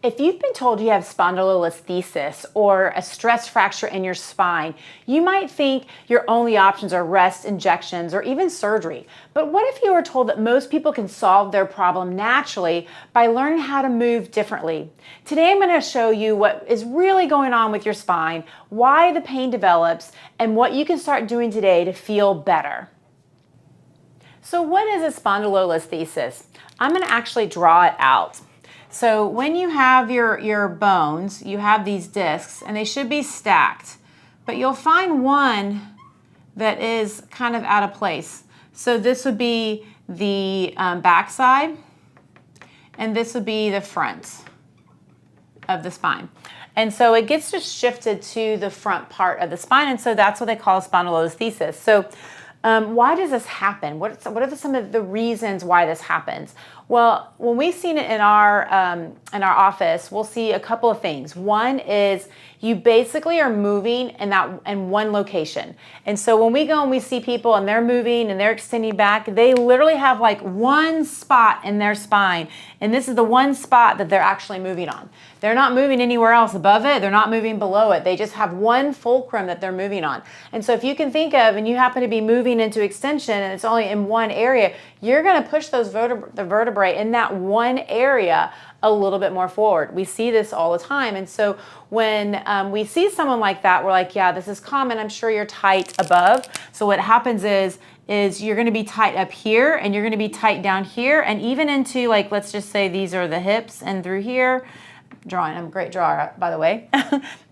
If you've been told you have spondylolisthesis or a stress fracture in your spine, you might think your only options are rest, injections, or even surgery. But what if you were told that most people can solve their problem naturally by learning how to move differently? Today I'm going to show you what is really going on with your spine, why the pain develops, and what you can start doing today to feel better. So what is a spondylolisthesis? I'm going to actually draw it out. So when you have your bones, you have these discs, and they should be stacked. But you'll find one that is kind of out of place. So this would be the back side, and this would be the front of the spine. And so it gets just shifted to the front part of the spine, and so that's what they call spondylolisthesis. So why does this happen? What are some of the reasons why this happens? Well, when we've seen it in our office, we'll see a couple of things. One is you basically are moving in one location. And so when we go and we see people and they're moving and they're extending back, they literally have like one spot in their spine. And this is the one spot that they're actually moving on. They're not moving anywhere else above it. They're not moving below it. They just have one fulcrum that they're moving on. And so if you can think of, and you happen to be moving into extension and it's only in one area, you're going to push those the vertebrae in that one area a little bit more forward. We see this all the time. And so when we see someone like that, we're like, yeah, this is common. I'm sure you're tight above. So what happens is you're going to be tight up here, and you're going to be tight down here, and even into, like, let's just say these are the hips and through here. I'm a great drawer, by the way.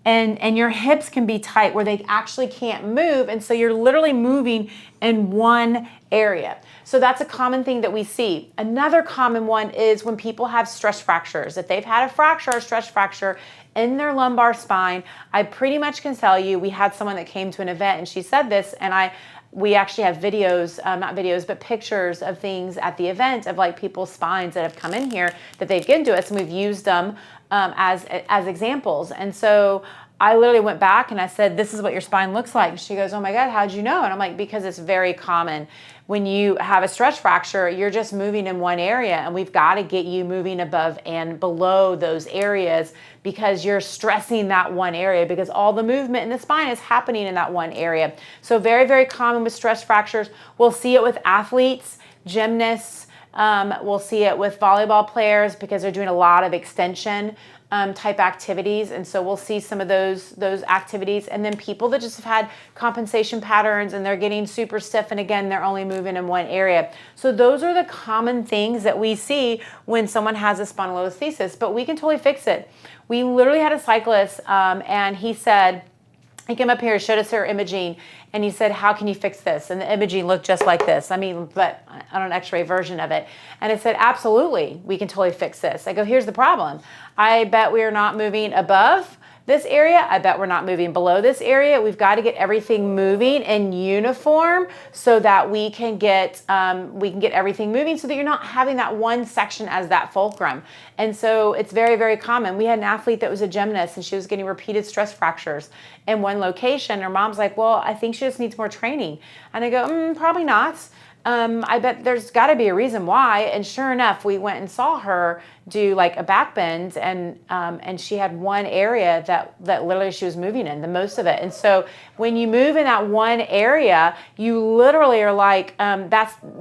and your hips can be tight where they actually can't move, and so you're literally moving in one area. So that's a common thing that we see. Another common one is when people have stress fractures. If they've had a fracture or stress fracture in their lumbar spine, I pretty much can tell you, we had someone that came to an event and she said this, and we actually have videos, not videos, but pictures of things at the event of like people's spines that have come in here that they've given to us, and we've used them as examples. And so I literally went back and I said, this is what your spine looks like. And she goes, oh my God, how'd you know? And I'm like, because it's very common. When you have a stress fracture, you're just moving in one area, and we've got to get you moving above and below those areas because you're stressing that one area, because all the movement in the spine is happening in that one area. So very, very common with stress fractures. We'll see it with athletes, gymnasts. We'll see it with volleyball players because they're doing a lot of extension type activities, and so we'll see some of those activities. And then people that just have had compensation patterns and they're getting super stiff, and again, they're only moving in one area. So those are the common things that we see when someone has a spondylolisthesis, but we can totally fix it. We literally had a cyclist, and he came up here, showed us her imaging, and he said, how can you fix this? And the imaging looked just like this. I mean, but on an x-ray version of it. And it said, absolutely, we can totally fix this. I go, here's the problem. I bet we are not moving above this area. I bet we're not moving below this area. We've got to get everything moving in uniform so that we can get everything moving so that you're not having that one section as that fulcrum. And so it's very, very common. We had an athlete that was a gymnast, and she was getting repeated stress fractures in one location. Her mom's like, well, I think she just needs more training. And I go, probably not. I bet there's got to be a reason why. And sure enough, we went and saw her do like a back bend, and she had one area that literally she was moving in the most of it. And so when you move in that one area, you literally are like,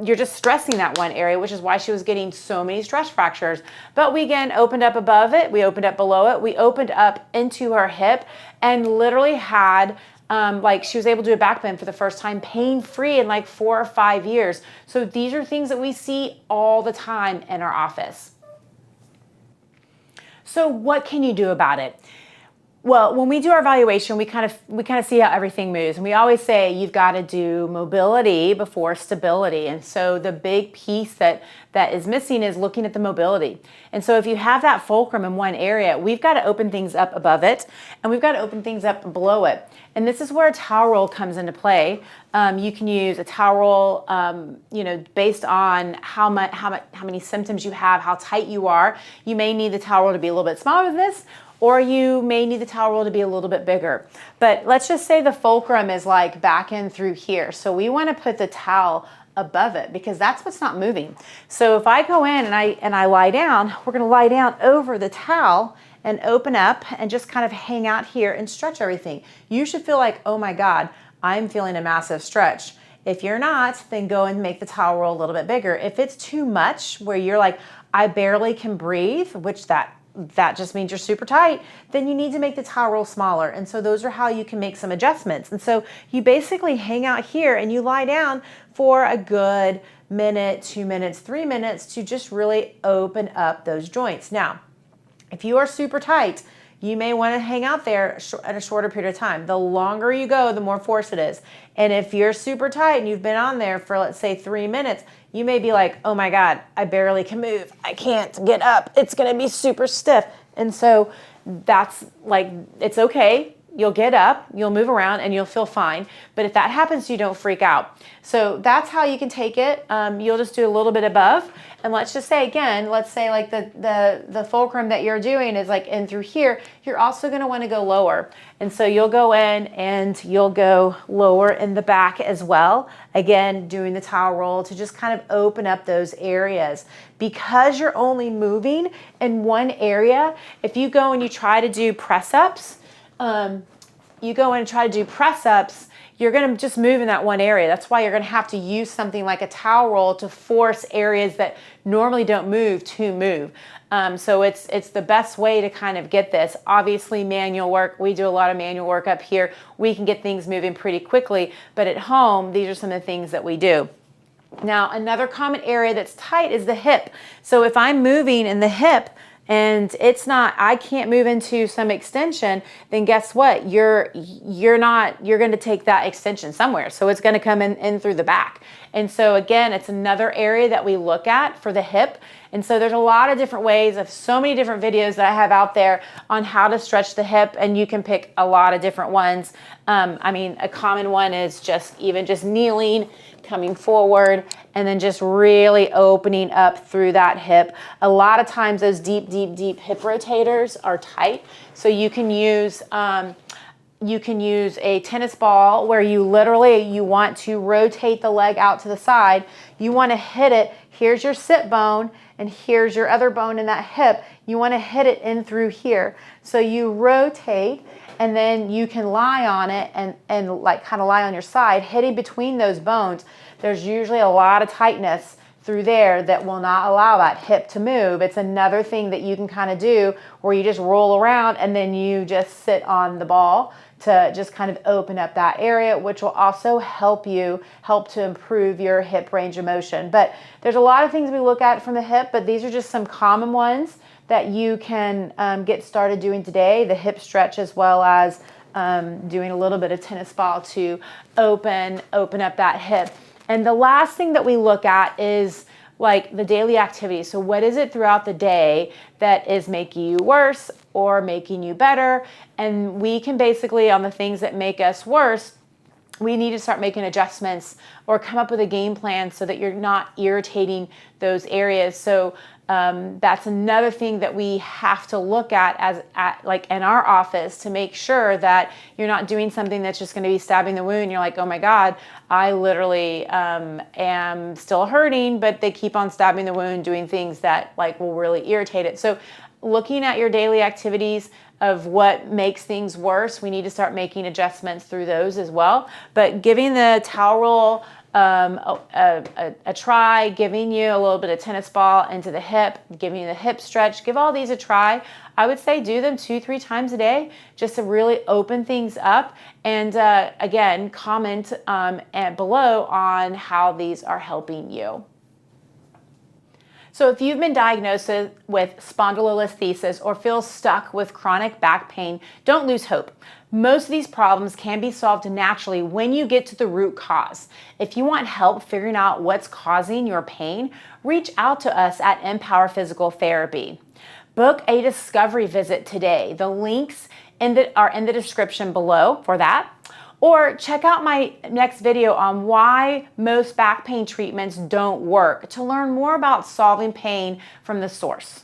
you're just stressing that one area, which is why she was getting so many stress fractures. But we again opened up above it, we opened up below it, we opened up into her hip, and literally had like she was able to do a back bend for the first time pain-free in like 4 or 5 years. So these are things that we see all the time in our office. So what can you do about it? Well, when we do our evaluation, we kind of see how everything moves. And we always say you've got to do mobility before stability. And so the big piece that is missing is looking at the mobility. And so if you have that fulcrum in one area, we've got to open things up above it, and we've got to open things up below it. And this is where a towel roll comes into play. You can use a towel roll, based on how many symptoms you have, how tight you are. You may need the towel roll to be a little bit smaller than this, or you may need the towel roll to be a little bit bigger. But let's just say the fulcrum is like back in through here. So we want to put the towel above it because that's what's not moving. So if I go in and I lie down, we're going to lie down over the towel and open up and just kind of hang out here and stretch everything. You should feel like, oh my God, I'm feeling a massive stretch. If you're not, then go and make the towel roll a little bit bigger. If it's too much where you're like, I barely can breathe, which that just means you're super tight, then you need to make the towel roll smaller. And so those are how you can make some adjustments. And so you basically hang out here and you lie down for a good minute, 2 minutes, 3 minutes to just really open up those joints. Now, if you are super tight, you may want to hang out there at a shorter period of time. The longer you go, the more force it is. And if you're super tight and you've been on there for, let's say, 3 minutes, you may be like, oh my God, I barely can move. I can't get up. It's going to be super stiff. And so that's like, it's okay. You'll get up, you'll move around, and you'll feel fine. But if that happens, you don't freak out. So that's how you can take it. You'll just do a little bit above. And let's just say, again, let's say like the fulcrum that you're doing is like in through here. You're also going to want to go lower. And so you'll go in and you'll go lower in the back as well. Again, doing the towel roll to just kind of open up those areas. Because you're only moving in one area, if you go and you try to do press-ups, you go in and try to do press-ups, you're going to just move in that one area. That's why you're going to have to use something like a towel roll to force areas that normally don't move to move. So it's the best way to kind of get this. Obviously, manual work. We do a lot of manual work up here. We can get things moving pretty quickly, but at home, these are some of the things that we do. Now, another common area that's tight is the hip. So if I'm moving in the hip, and I can't move into some extension, then guess what? You're going to take that extension somewhere. So it's going to come in through the back. And so again, it's another area that we look at for the hip. And so there's a lot of different ways of so many different videos that I have out there on how to stretch the hip, and you can pick a lot of different ones. I mean, a common one is just kneeling, coming forward, and then just really opening up through that hip. A lot of times those deep hip rotators are tight. So you can use a tennis ball where you want to rotate the leg out to the side. You want to hit it. Here's your sit bone, and here's your other bone in that hip. You want to hit it in through here. So you rotate, and then you can lie on it and like kind of lie on your side, hitting between those bones. There's usually a lot of tightness through there that will not allow that hip to move. It's another thing that you can kind of do where you just roll around and then you just sit on the ball to just kind of open up that area, which will also help to improve your hip range of motion. But there's a lot of things we look at from the hip, but these are just some common ones that you can get started doing today. The hip stretch, as well as doing a little bit of tennis ball to open up that hip. And the last thing that we look at is like the daily activity. So what is it throughout the day that is making you worse or making you better? And we can basically, on the things that make us worse, we need to start making adjustments or come up with a game plan so that you're not irritating those areas. So that's another thing that we have to look at like in our office to make sure that you're not doing something that's just going to be stabbing the wound. You're like, oh my God, I literally am still hurting, but they keep on stabbing the wound, doing things that like will really irritate it. So looking at your daily activities of what makes things worse, we need to start making adjustments through those as well. But giving the towel roll a try, giving you a little bit of tennis ball into the hip, giving you the hip stretch, give all these a try. I would say do them 2-3 times a day just to really open things up. And again, comment below on how these are helping you. So if you've been diagnosed with spondylolisthesis or feel stuck with chronic back pain, don't lose hope. Most of these problems can be solved naturally when you get to the root cause. If you want help figuring out what's causing your pain, reach out to us at mPowerPhysicalTherapy. Book a discovery visit today. The links are in the description below for that. Or check out my next video on why most back pain treatments don't work to learn more about solving pain from the source.